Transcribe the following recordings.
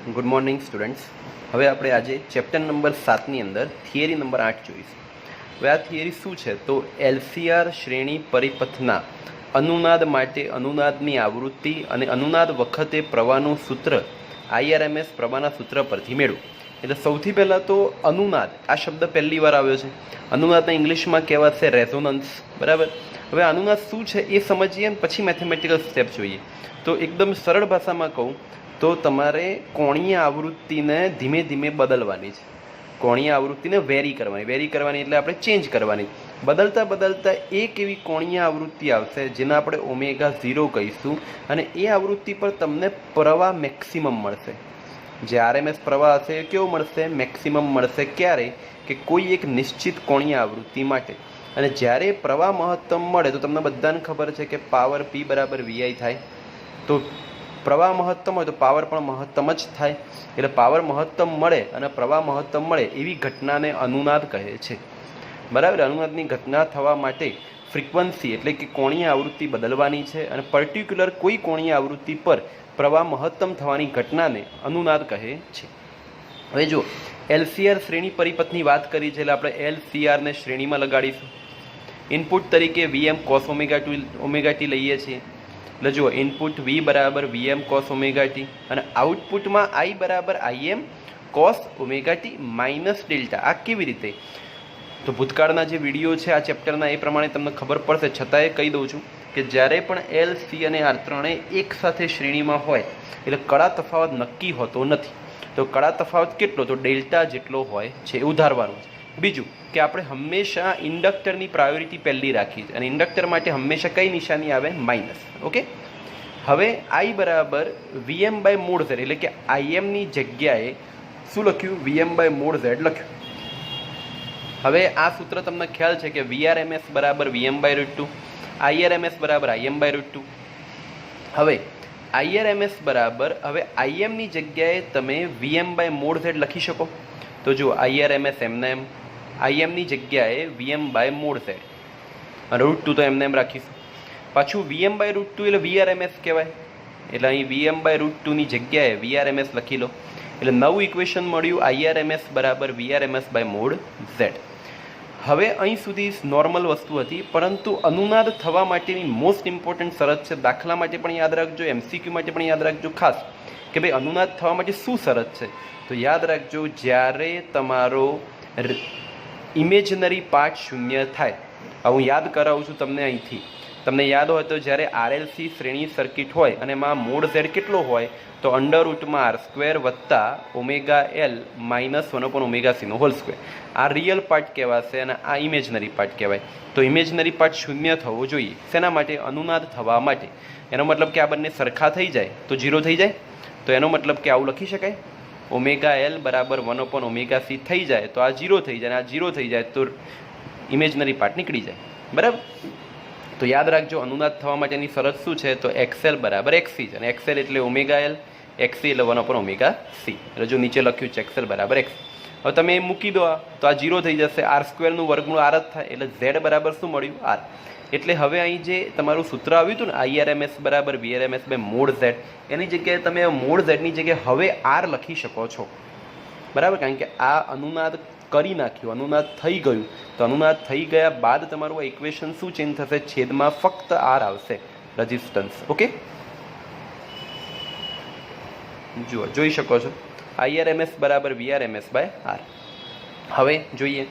Good morning students. હવે આપણે આજે ચેપ્ટર નંબર 7ની અંદર થિયરી નંબર 8 જોઈશું. હવે આ થિયરી શું છે તો એલસીઆર શ્રેણી પરિપથના અનુનાદ માટે અનુનાદની આવૃત્તિ અને અનુનાદ વખતે પ્રવાહનું સૂત્ર આઈઆરએમએસ પ્રવાહના સૂત્ર પરથી મેળવો. એટલે સૌથી પહેલાં તો અનુનાદ આ શબ્દ પહેલી વાર આવ્યો છે. અનુનાદના ઇંગ્લિશમાં કહેવાશે રેઝોનન્સ, બરાબર. હવે અનુનાદ શું છે એ સમજીએ અને પછી મેથેમેટિકલ સ્ટેપ જોઈએ. તો એકદમ સરળ ભાષામાં કહું તો તમારે કોણીય આવૃત્તિને ધીમે ધીમે બદલવાની છે. કોણીય આવૃત્તિને વેરી કરવાની એટલે આપણે ચેન્જ કરવાની. બદલતા બદલતા એક એવી કોણીય આવૃત્તિ આવશે જેને આપણે ઓમેગા 0 કહીશું, અને એ આવૃત્તિ પર તમને પ્રવાહ મેક્સિમમ મળશે. જે આરએમએસ પ્રવાહ હશે એ કેવો મળશે? મેક્સિમમ મળશે. ક્યારે? કે કોઈ એક નિશ્ચિત કોણીય આવૃત્તિ માટે. અને જ્યારે પ્રવાહ મહત્તમ મળે તો તમને બધાને ખબર છે કે પાવર P બરાબર VI થાય. તો પ્રવાહ મહત્તમ હોય તો પાવર પણ મહત્તમ જ થાય. એટલે પાવર મહત્તમ મળે અને પ્રવાહ મહત્તમ મળે એવી ઘટનાને અનુનાદ કહે છે, બરાબર. અનુનાદની ઘટના થવા માટે ફ્રીક્વન્સી એટલે કે કોણીય આવૃત્તિ બદલવાની છે, અને પર્ટિક્યુલર કોઈ કોણીય આવૃત્તિ પર પ્રવાહ મહત્તમ થવાની ઘટનાને અનુનાદ કહે છે. હવે જો એલસીઆર શ્રેણી પરિપથની વાત કરી છે એટલે આપણે એલસીઆરને શ્રેણીમાં લગાડીશું. ઇનપુટ તરીકે VM cos ઓમેગા ટી લઈએ છીએ. એટલે જુઓ, ઇનપુટ V બરાબર VM cos ઓમેગા ટી અને આઉટપુટમાં I બરાબર IM cos omega T minus delta. આ કેવી રીતે? તો ભૂતકાળના જે વિડીયો છે આ ચેપ્ટરના એ પ્રમાણે તમને ખબર પડશે, છતાંય કહી દઉં છું કે જ્યારે પણ L, C અને R ત્રણેય એક સાથે શ્રેણીમાં હોય એટલે કળા તફાવત નક્કી હોતો નથી. તો કળા તફાવત કેટલો? તો ડેલ્ટા જેટલો હોય છે એવું ધારવાનું છે. બીજું કે આપણે હંમેશા ઇન્ડક્ટરની પ્રાયોરિટી પહેલી રાખી છે, અને ઇન્ડક્ટર માટે હંમેશા કઈ નિશાની આવે? માઇનસ. ઓકે. હવે I બરાબર VM બાય મોડ Z, એટલે કે IMની જગ્યાએ શું લખ્યું? VM બાય મોડ Z લખ્યું. હવે આ સૂત્ર તમને ખ્યાલ છે કે VRMS બરાબર VM બાય રૂટ 2, IRMS બરાબર IM બાય રૂટ 2. હવે IRMS બરાબર, હવે IMની જગ્યાએ તમે VM બાય મોડ Z લખી શકો. તો જો IRMS એમને એમ, IMની જગ્યાએ VM બાય મોડ Z, અને રૂટ 2 તો એમને એમ રાખીશું. પાછું VM બાય રૂટ 2 એટલે VRMS કહેવાય. એટલે અહીં VM બાય રૂટ 2ની જગ્યાએ VRMS લખી લો. એટલે નવું ઇક્વેશન મળ્યું IRMS બરાબર VRMS બાય મોડ Z. હવે અહીં સુધી નોર્મલ વસ્તુ હતી, પરંતુ અનુનાદ થવા માટેની મોસ્ટ ઇમ્પોર્ટન્ટ શરત છે. દાખલા માટે પણ યાદ રાખજો, MCQ માટે પણ યાદ રાખજો ખાસ, કે ભાઈ અનુનાદ થવા માટે શું શરત છે. તો યાદ રાખજો, જ્યારે તમારો ઇમેજનરી પાર્ટ શૂન્ય થાય. હું યાદ કરાવું છું તમને અહીંથી. તમને યાદ હોય તો જ્યારે RLC શ્રેણી સર્કિટ હોય અને એમાં મોડ Z કેટલો હોય? તો અંડર રૂટમાં R² વત્તા omega L minus 1 omega C નો હોલ સ્ક્વેર. આ રિયલ પાર્ટ કહેવાશે અને આ ઇમેજનરી પાર્ટ કહેવાય. તો ઇમેજનરી પાર્ટ શૂન્ય થવો જોઈએ. શેના માટે? અનુનાદ થવા માટે. એનો મતલબ કે આ બંને સરખા થઈ જાય તો 0 થઈ જાય. તો એનો મતલબ કે આવું લખી શકાય, ઓમેગા L બરાબર 1 ઓમેગા C થઈ જાય તો આ 0 થઈ જાય, અને આ 0 થઈ જાય તો ઇમેજનરી પાર્ટ નીકળી જાય, બરાબર. તો યાદ રાખજો, અનુનાદ થવા માટેની શરત શું છે? તો XL બરાબર XC છે, અને XL એટલે ઓમેગા L, XC એટલે 1 ઓમેગા C. એટલે જો નીચે લખ્યું છે XL બરાબર XC. હવે તમે એ મૂકી દો તો આ 0 થઈ જશે. R² વર્ગમૂળ R જ થાય, એટલે Z બરાબર શું મળ્યું? R. એટલે હવે અહીં જે તમારું સૂત્ર આવ્યું હતું ને IRMS બરાબર VRMS બાય મોડ Z, એની જગ્યાએ તમે મોડ Z ની જગ્યાએ હવે R લખી શકો છો, બરાબર. કારણ કે આ અનુનાદ કરી નાખ્યું, અનુનાદ થઈ ગયું. તો અનુનાદ થઈ ગયા બાદ તમારું આ ઇક્વેશન શું ચેન્જ થશે? છેદમાં ફક્ત R આવશે, રેઝિસ્ટન્સ. ઓકે, જુઓ, જોઈ શકો છો IRMS બરાબર VRMS બાય R. હવે જોઈએ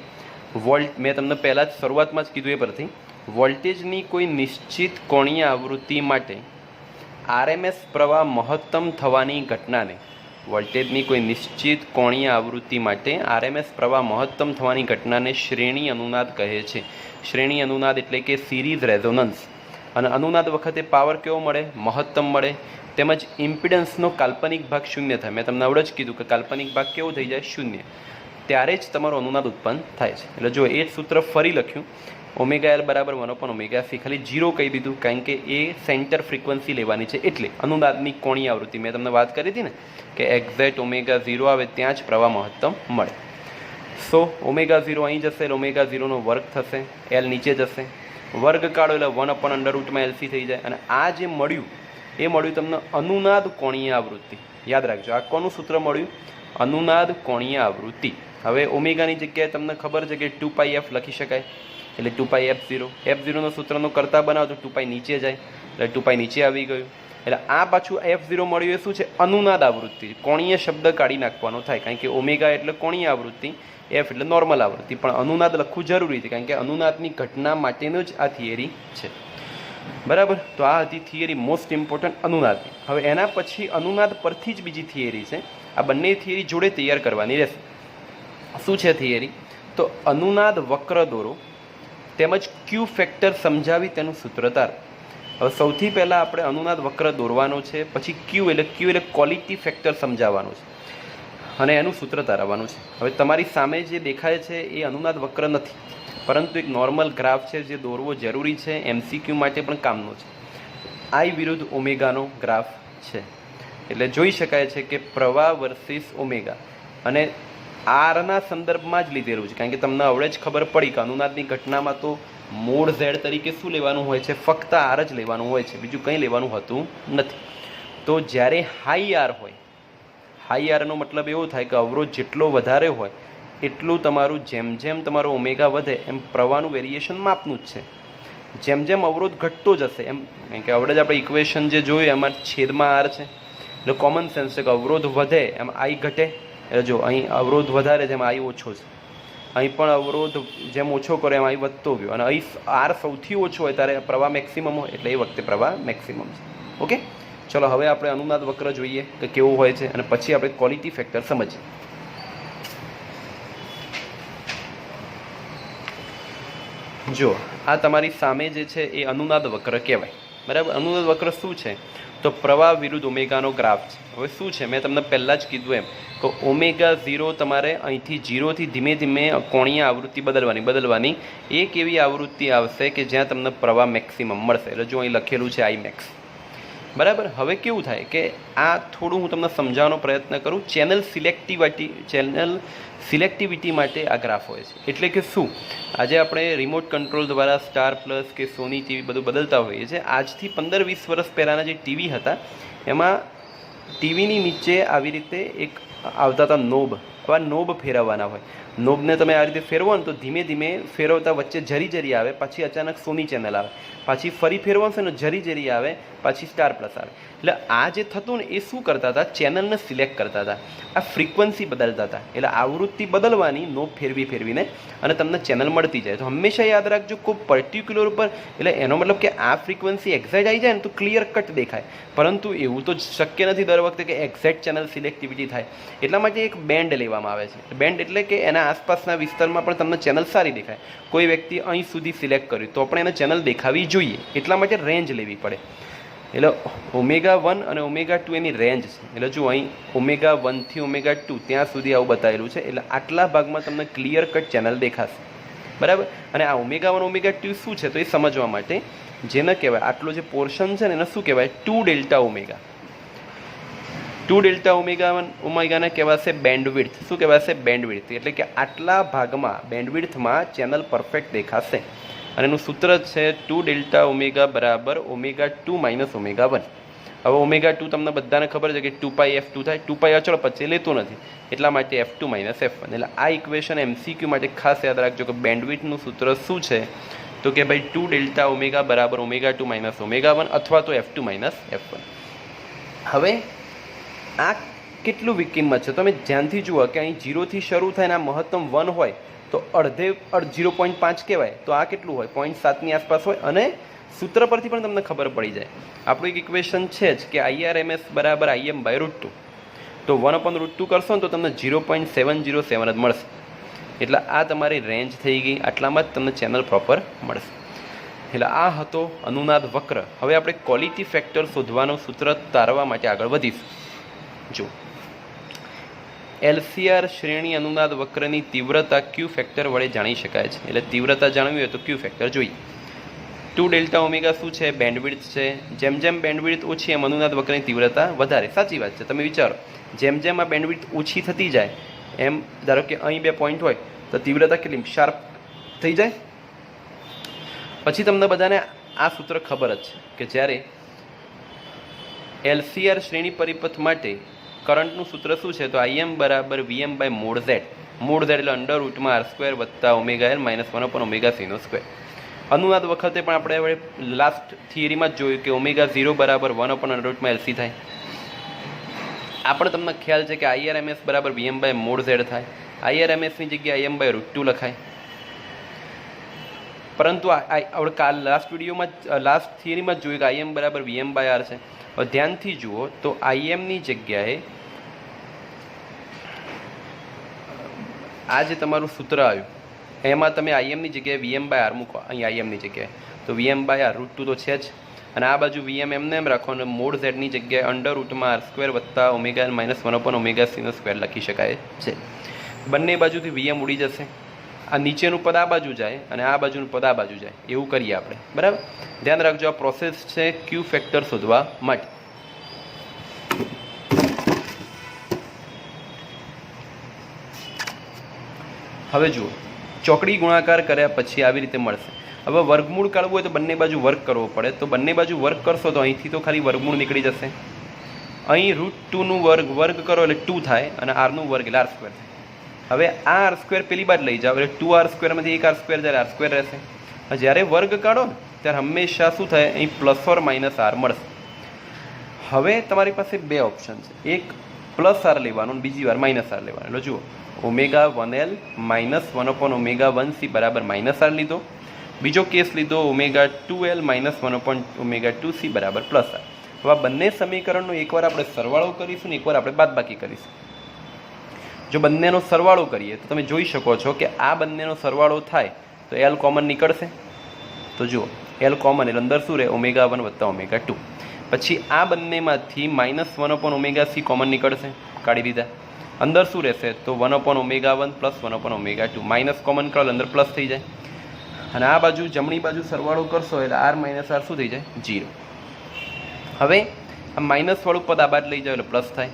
વોલ્ટ. મેં તમને પહેલાં જ શરૂઆતમાં જ કીધું એ પરથી, વોલ્ટેજની કોઈ નિશ્ચિત કોણીય આવૃત્તિ માટે RMS પ્રવાહ મહત્તમ થવાની ઘટનાને, વોલ્ટેજની કોઈ નિશ્ચિત કોણીય આવૃત્તિ માટે RMS પ્રવાહ મહત્તમ થવાની ઘટનાને શ્રેણી અનુનાદ કહે છે. શ્રેણી અનુનાદ એટલે કે સિરીઝ રેઝોનન્સ. અને અનુનાદ વખતે પાવર કેવો મળે? મહત્તમ મળે. તેમજ ઇમ્પિડન્સનો કાલ્પનિક ભાગ શૂન્ય થાય. મેં તમને આવડે જ કીધું કે કાલ્પનિક ભાગ કેવો થઈ જાય? શૂન્ય. ત્યારે જ તમારો અનુનાદ ઉત્પન્ન થાય છે. એટલે જો એ જ સૂત્ર ફરી લખ્યું, ઓમેગા L બરાબર 1 ઓમેગા C. ખાલી 0 કહી દીધું કારણ કે એ સેન્ટર ફ્રીક્વન્સી લેવાની છે. એટલે અનુનાદની કોણીય આવૃત્તિ મેં તમને વાત કરી હતી ને કે એક્ઝેક્ટ ઓમેગા 0 આવે ત્યાં જ પ્રવાહ મહત્તમ મળે. સો ઓમેગા 0 અહીં જશે એટલે ઓમેગા 0નો વર્ગ થશે, L નીચે જશે, વર્ગ કાઢો એટલે 1 અંડર રૂટમાં LC થઈ જાય. અને આ જે મળ્યું એ મળ્યું તમને અનુનાદ કોણીય આવૃત્તિ. યાદ રાખજો, આ કોનું સૂત્ર મળ્યું? અનુનાદ કોણીય આવૃત્તિ. હવે ઓમેગાની જગ્યાએ તમને ખબર છે કે 2πf લખી શકાય, એટલે 2πf0. f0નો સૂત્રનો કરતા બનાવો તો 2π નીચે જાય, એટલે 2π નીચે આવી ગયું. એટલે આ પાછું f0 મળ્યું એ શું છે? અનુનાદ આવૃત્તિ. કોણીય શબ્દ કાઢી નાખવાનો થાય, કારણ કે ઓમેગા એટલે કોણીય આવૃત્તિ, f એટલે નોર્મલ આવૃત્તિ, પણ અનુનાદ લખવું જરૂરી છે, કારણ કે અનુનાદની ઘટના માટેનો જ આ થિયરી છે. બરાબર? તો આ હતી થિયરી મોસ્ટ ઇમ્પોર્ટન્ટ અનુનાદની. હવે એના પછી અનુનાદ પરથી જ બીજી થિયરી છે, આ બંને થિયરી જોડે તૈયાર કરવાની રહેશે. શું છે થિયરી? તો અનુનાદ વક્ર દોરો તેમજ ક્યુ ફેક્ટર સમજાવી તેનું સૂત્ર તારો. હવે સૌથી પહેલાં આપણે અનુનાદ વક્ર દોરવાનો છે, પછી ક્યુ એટલે ક્વોલિટી ફેક્ટર સમજાવવાનું છે અને એનું સૂત્ર તારવવાનું છે. હવે તમારી સામે જે દેખાય છે એ અનુનાદ વક્ર નથી, પરંતુ એક નોર્મલ ગ્રાફ છે જે દોરવો જરૂરી છે, MCQ માટે પણ કામનો છે. આઈ વિરુદ્ધ ઓમેગાનો ગ્રાફ છે, એટલે જોઈ શકાય છે કે પ્રવાહ વર્સિસ ઓમેગા, અને આરના સંદર્ભમાં જ લીધેલું છે, કારણ કે તમને આવડે જ ખબર પડી કે અનુનાદની ઘટનામાં તો મોડ ઝેડ તરીકે શું લેવાનું હોય છે? ફક્ત આર જ લેવાનું હોય છે, બીજું કંઈ લેવાનું હોતું નથી. તો જ્યારે હાઈ આર હોય, હાઈ આરનો મતલબ એવો થાય કે અવરોધ જેટલો વધારે હોય એટલું તમારું જેમ જેમ તમારો ઓમેગા વધે એમ પ્રવાહનું વેરિએશન માપનું જ છે. જેમ જેમ અવરોધ ઘટતો જશે એમ, કારણ કે આવડે જ આપણે ઇક્વેશન જે જોયું એમાં છેદમાં આર છે, એટલે કોમન સેન્સ છે કે અવરોધ વધે એમ આઈ ઘટે. એટલે જો અહીં અવરોધ વધારે જેમ આઈ ઓછો છે, અહીં પણ અવરોધ જેમ ઓછો કરે એમ અહીં વધતો ગયો, અને અહીં આર સૌથી ઓછો હોય ત્યારે પ્રવાહ મેક્સિમમ હોય, એટલે એ વખતે પ્રવાહ મેક્સિમમ છે. ઓકે, ચલો હવે આપણે અનુનાદ વક્ર જોઈએ કે કેવું હોય છે, અને પછી આપણે ક્વોલિટી ફેક્ટર સમજીએ. જો આ તમારી સામે જે છે એ અનુનાદ વક્ર કહેવાય. બરાબર? અનુનાદ વક્ર શું છે? તો પ્રવાહ વિરુદ્ધ ઓમેગાનો ગ્રાફ છે. હવે શું છે, મેં તમને પહેલાં જ કીધું એમ કે ઓમેગા 0 તમારે અહીંથી 0થી ધીમે ધીમે કોણીય આવૃત્તિ બદલવાની એક એવી આવૃત્તિ આવશે કે જ્યાં તમને પ્રવાહ મેક્સિમમ મળશે. એટલે જો અહીં લખેલું છે આઈ મેક્સ. બરાબર? હવે કેવું થાય કે આ થોડું હું તમને સમજાવવાનો પ્રયત્ન કરું. ચેનલ સિલેક્ટિવિટી માટે આ ગ્રાફ હોય છે. એટલે કે શું, આજે આપણે રિમોટ કંટ્રોલ દ્વારા સ્ટાર પ્લસ કે સોની ટીવી બધું બદલતા હોઈએ છીએ. આજથી 15-20 વર્ષ પહેલાંના જે ટીવી હતા એમાં ટીવીની નીચે આવી રીતે એક આવતા હતા નોબ. આવા નોબ ફેરવવાના હોય. નોબને તમે આ રીતે ફેરવો ને તો ધીમે ધીમે ફેરવતા વચ્ચે જરી આવે, પછી અચાનક સોની ચેનલ આવે, પાછી ફરી ફેરવશો ને જરી આવે, પાછી સ્ટાર પ્લસ આવે. એટલે આ જે થતું ને એ શું કરતા હતા? ચેનલને સિલેક્ટ કરતા હતા, આ ફ્રીક્વન્સી બદલતા હતા. એટલે આવૃત્તિ બદલવાની, નોબ ફેરવીને અને તમને ચેનલ મળતી જાય. તો હંમેશા યાદ રાખજો કોઈ પર્ટિક્યુલર ઉપર, એટલે એનો મતલબ કે આ ફ્રીક્વન્સી એક્ઝેક્ટ આવી જાય ને તો ક્લિયર કટ દેખાય, પરંતુ એવું તો શક્ય નથી દર વખતે કે એક્ઝેક્ટ ચેનલ સિલેક્ટિવિટી થાય. એટલા માટે એક બેન્ડ લેવામાં આવે છે. બેન્ડ એટલે કે એના આસપાસના વિસ્તારમાં પણ તમને ચેનલ સારી દેખાય. કોઈ વ્યક્તિ અહીં સુધી સિલેક્ટ કર્યું તો પણ એને ચેનલ દેખાવી જોઈએ, એટલા માટે રેન્જ લેવી પડે. એટલે ઓમેગા 1 અને ઓમેગા 2 એની રેન્જ છે. એટલે જો અહીં ઓમેગા 1 થી ઓમેગા 2 ત્યાં સુધી આવું બતાવેલું છે, એટલે આટલા ભાગમાં તમને ક્લિયર કટ ચેનલ દેખાશે. બરાબર? અને આ ઓમેગા 1 ઓમેગા 2 શું છે તો એ સમજવા માટે જેને કહેવાય આટલો જે પોર્શન છે ને એને શું કહેવાય? 2 ડેલ્ટા ઓમેગા. 2 ડેલ્ટા ઓમેગાને કહેવાશે બેન્ડવિડ્થ. શું કહેવાશે? બેન્ડવિડ્થ. એટલે કે આટલા ભાગમાં બેન્ડવિડ્થમાં ચેનલ પરફેક્ટ દેખાશે. અને એનું સૂત્ર છે 2 ડેલ્ટા ઓમેગા બરાબર ઓમેગા 2 માઇનસ ઓમેગા 1. હવે ઓમેગા 2 તમને બધાને ખબર છે કે 2πf2 થાય. 2π અચળ પછી લેતો નથી, એટલા માટે f2 માઇનસ f1. એટલે આ ઇક્વેશન MCQ માટે ખાસ યાદ રાખજો કે બેન્ડવિડ્થનું સૂત્ર શું છે તો કે ભાઈ 2 ડેલ્ટા ઓમેગા બરાબર ઓમેગા 2 માઇનસ ઓમેગા 1 અથવા તો f2 માઇનસ f1. હવે આ કેટલું કિંમત છે તમે ધ્યાનથી જુઓ કે અહીં 0થી શરૂ થાય ને આ મહત્તમ 1 હોય તો અડધે 0.5 કહેવાય, તો આ કેટલું હોય? 0.7ની આસપાસ હોય. અને સૂત્ર પરથી પણ તમને ખબર પડી જાય. આપણું એક ઇક્વેશન છે જ કે IRMS બરાબર Im/√2. તો 1/√2 કરશો ને તો તમને 0.707 જ મળશે. એટલે આ તમારી રેન્જ થઈ ગઈ, આટલામાં જ તમને ચેનલ પ્રોપર મળશે. એટલે આ હતો અનુનાદ વક્ર. હવે આપણે ક્વોલિટી ફેક્ટર શોધવાનું સૂત્ર તારવા માટે આગળ વધીશું. જો LCR શ્રેણી અનુનાદ વક્રની તીવ્રતા ક્યુ ફેક્ટર વડે જાણી શકાય છે. એટલે તીવ્રતા જાણવી હોય તો ક્યુ ફેક્ટર જોઈએ. 2 ડેલ્ટા ઓમેગા શું છે? બેન્ડવિડ્થ છે. જેમ જેમ બેન્ડવિડ્થ ઓછી એમ અનુનાદ વક્રની તીવ્રતા વધારે. સાચી વાત છે. તમે વિચારો, જેમ જેમ આ બેન્ડવિડ્થ ઓછી થતી જાય એમ, ધારો કે અહીં 2 પોઈન્ટ હોય તો તીવ્રતા કેટલી શાર્પ થઈ જાય. પછી તમને બધાને આ સૂત્ર ખબર જ છે કે જ્યારે LCR શ્રેણી પરિપથ માટે કરંટનું સૂત્ર શું છે? તો Im બરાબર VM by mod Z. Mod Z એટલે અંડર રૂટમાં R² વત્તા omega L minus 1/ωc² square. અનુનાદ વખતે પણ આપણે હવે લાસ્ટ થિયરીમાં જ જોયું કે ω0 બરાબર 1/√LC થાય. આ પણ તમને ખ્યાલ છે કે IRMS બરાબર VM બાય મોડ ઝેડ થાય. IRMSની જગ્યાએ Im બાય √2 લખાય. પરંતુ આપણે લાસ્ટ વિડીયોમાં લાસ્ટ થિયરીમાં જ જોયું કે Im બરાબર VM બાય R છે. હવે ધ્યાનથી જુઓ તો Imની જગ્યાએ આ જે તમારું સૂત્ર આવ્યું એમાં તમે Imની જગ્યાએ VM બાય R મૂકો. અહીં Imની જગ્યાએ તો VM બાય R √2 તો છે જ, અને આ બાજુ VM એમને એમ રાખો અને મોડ ઝેડની જગ્યાએ અંડર રૂટમાં R² વત્તા ઓમેગા એલ માઇનસ 1/ωc² લખી શકાય છે. બંને બાજુથી VM ઉડી જશે. આ નીચેનું પદ આ બાજુ જાય અને આ બાજુનું પદ આ બાજુ જાય, એવું કરીએ આપણે. બરાબર, ધ્યાન રાખજો. આ પ્રોસેસ છે ક્યુ ફેક્ટર શોધવા માટે. હવે જુઓ, ચોકડી ગુણાકાર કર્યા પછી આવી રીતે મળશે. હવે વર્ગમૂળ કાઢવું હોય તો બંને બાજુ વર્ગ કરવો પડે. તો બંને બાજુ વર્ગ કરશો તો અહીંથી તો ખાલી વર્ગમૂળ નીકળી જશે. અહીં √2નું વર્ગ કરો એટલે 2 થાય અને આરનું વર્ગ એટલે R² થાય. હવે આ R² પેલી બાદ લઈ જાઓ એટલે 2R²માંથી એક R² જ્યારે R² રહેશે. જ્યારે વર્ગ કાઢો ને ત્યારે હંમેશા શું થાય? અહીં પ્લસ ઓર માઇનસ R મળશે. હવે તમારી પાસે બે ઓપ્શન છે, એક પ્લસ R લેવાનું અને બીજી વાર માઇનસ R લેવાનું. એટલે જુઓ, ω1L માઇનસ 1/ωc બરાબર માઇનસ R લીધો. બીજો કેસ લીધો ω2L માઇનસ 1/ωc બરાબર પ્લસ R. હવે આ બંને સમીકરણનો એકવાર આપણે સરવાળો કરીશું ને એકવાર આપણે બાદબાકી કરીશું. જો બંનેનો સરવાળો કરીએ તો તમે જોઈ શકો છો કે આ બંનેનો સરવાળો થાય તો L કોમન નીકળશે. તો જુઓ, L કોમન એટલે અંદર શું રહે? ω1 વત્તા ω2. પછી આ બંનેમાંથી માઇનસ 1/ωc કોમન નીકળશે, કાઢી દીધા. અંદર શું રહેશે? તો 1/ω1 પ્લસ 1/ω2. માઇનસ કોમન કાઢો અંદર પ્લસ થઈ જાય. અને આ બાજુ જમણી બાજુ સરવાળો કરશો એટલે R માઇનસ R શું થઈ જાય? 0. હવે આ માઇનસ વાળું પદ આ બાદ લઈ જાઓ એટલે પ્લસ થાય.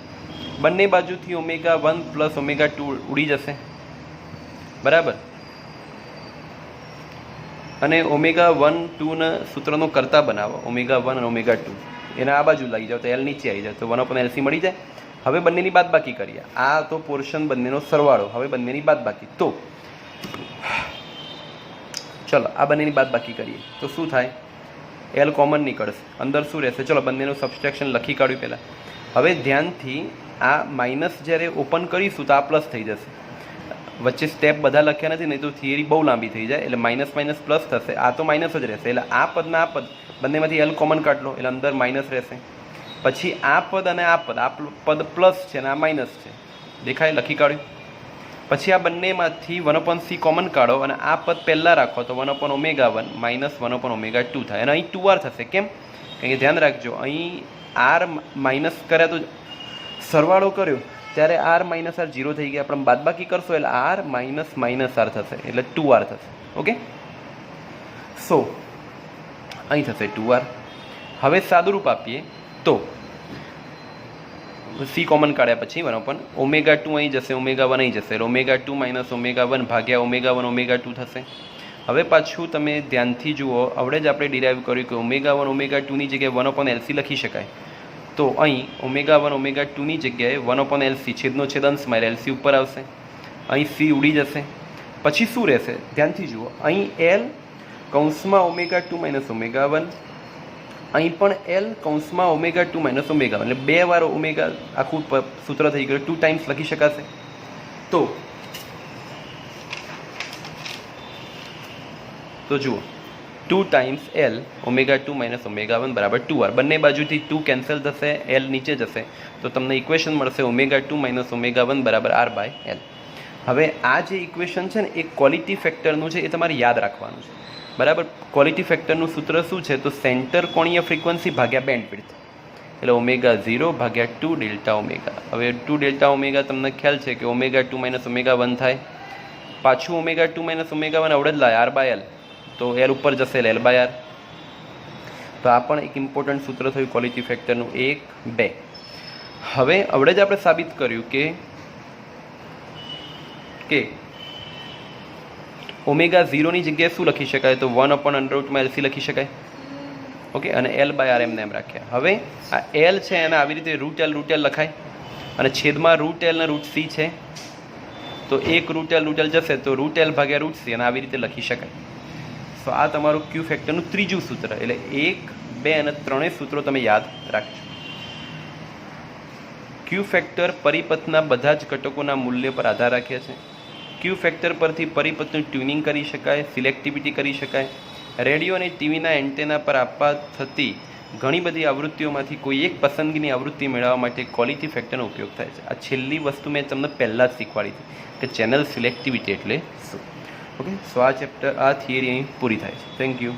બંને બાજુથી ω1 પ્લસ ω2 ઉડી જશે. બરાબર, અને ω1 2ના સૂત્રનો કરતા બનાવો, ω1 અને ω2 એને આ બાજુ લઈ જાઓ તો L નીચે આવી જાય તો 1/LC મળી જાય. હવે બંનેની બાદબાકી કરીએ. આ તો પોર્શન બંનેનો સરવાળો, હવે બંનેની બાદબાકી. તો ચલો આ બંનેની બાદબાકી કરીએ તો શું થાય? L કોમન નીકળશે, અંદર શું રહેશે? ચલો બંનેનું સબસ્ટ્રેક્શન લખી કાઢ્યું પહેલાં. હવે ધ્યાનથી આ માઇનસ જ્યારે ઓપન કરીશું તો આ પ્લસ થઈ જશે. વચ્ચે સ્ટેપ બધા લખ્યા નથી, નહીં તો થિયરી બહુ લાંબી થઈ જાય. એટલે માઇનસ માઇનસ પ્લસ થશે, આ તો માઇનસ જ રહેશે. એટલે આ પદના આ પદ બંનેમાંથી L કોમન કાઢ લો એટલે અંદર માઇનસ રહેશે. પછી આ પદ અને આ પદ પ્લસ છે અને આ માઇનસ છે, દેખાય? લખી કાઢ્યું. પછી આ બંનેમાંથી 1/c કોમન કાઢો અને આ પદ પહેલાં રાખો તો 1/ω1 માઇનસ 1/ω2 થાય. અને અહીં 2R થશે. કેમ? કારણ કે ધ્યાન રાખજો, અહીં R માઇનસ કર્યા તો સરવાળો કર્યો ત્યારે R માઇનસ R 0 થઈ ગયા. આપણે બાદબાકી કરશો એટલે R માઇનસ માઇનસ R થશે એટલે 2R થશે. ઓકે, સો અહીં થશે 2R. હવે સાદુરૂપ આપીએ તો C કોમન કાઢ્યા પછી 1/ω2 અહીં જશે, ω1 અહીં જશે એટલે ω2 માઇનસ ω1 ભાગ્યા ω1 ω2 થશે. હવે પાછું તમે ધ્યાનથી જુઓ, આવડે જ આપણે ડિરાઈવ કર્યું કે ω1 ω2ની જગ્યાએ 1/LC લખી શકાય. તો અહીં ω1 ω2ની જગ્યાએ 1/LC છેદનો છેદ અંશમાં LC ઉપર આવશે. અહીં C ઉડી જશે. પછી શું રહેશે? ધ્યાનથી જુઓ, અહીં L કૌંસમાં ω2 માઇનસ ω1, અહીં પણ L કૌંસમાં ω2 માઇનસ ω1 એટલે બે વાર ઓમેગા આખું સૂત્ર થઈ ગયું, 2 ટાઈમ્સ લખી શકાશે. તો જુઓ 2 ટાઈમ્સ L ω2 માઇનસ ω1 બરાબર 2R. બંને બાજુથી 2 કેન્સલ થશે, L નીચે જશે તો તમને ઇક્વેશન મળશે ω2 માઇનસ ω1 બરાબર R બાય L. હવે આ જે ઇક્વેશન છે ને એ ક્વોલિટી ફેક્ટરનું છે, એ તમારે યાદ રાખવાનું છે. બરાબર, ક્વોલિટી ફેક્ટરનું સૂત્ર શું છે? તો સેન્ટર કોણીય ફ્રીક્વન્સી ભાગ્યા બેન્ડવિડ્થ એટલે ω0 ભાગ્યા 2 ડેલ્ટા ઓમેગા. હવે 2 ડેલ્ટા ઓમેગા તમને ખ્યાલ છે કે ω2 માઇનસ ω1 થાય. પાછું ω2 માઇનસ ω1 આવડે જ લાય R બાય L, તો L ઉપર જશે એટલે L બાય R. તો આ પણ એક ઇમ્પોર્ટન્ટ સૂત્ર થયું ક્વોલિટી ફેક્ટરનું. 1 2. હવે આવડે જ આપણે સાબિત કર્યું કે ω0ની જગ્યાએ શું લખી શકાય? તો 1/√LC લખી શકાય. ઓકે, અને L બાય R એમને એમ રાખ્યા. હવે આ L છે એને આવી રીતે √L લખાય. અને છેદમાં રૂટ એલ અને રૂટ સી છે, તો એક રૂટ એલ જશે તો રૂટ એલ ભાગ્યા રૂટ સી, અને આવી રીતે લખી શકાય. તો આ તમારું ક્યુ ફેક્ટરનું ત્રીજું સૂત્ર. એટલે 1, 2 અને 3 સૂત્રો તમે યાદ રાખજો. ક્યુ ફેક્ટર પરિપથના બધા જ ઘટકોના મૂલ્ય પર આધાર રાખે છે. ક્યુ ફેક્ટર પરથી પરિપથનું ટ્યુનિંગ કરી શકાય, સિલેક્ટિવિટી કરી શકાય. રેડિયો અને ટીવીના એન્ટેના પર આપવા થતી ઘણી બધી આવૃત્તિઓમાંથી કોઈ એક પસંદગીની આવૃત્તિ મેળવવા માટે ક્વોલિટી ફેક્ટરનો ઉપયોગ થાય છે. આ છેલ્લી વસ્તુ મેં તમને પહેલાં જ શીખવાડી હતી કે ચેનલ સિલેક્ટિવિટી એટલે શું. ઓકે, સો આ ચેપ્ટર, આ થિયરી અહીં પૂરી થાય છે. Thank you.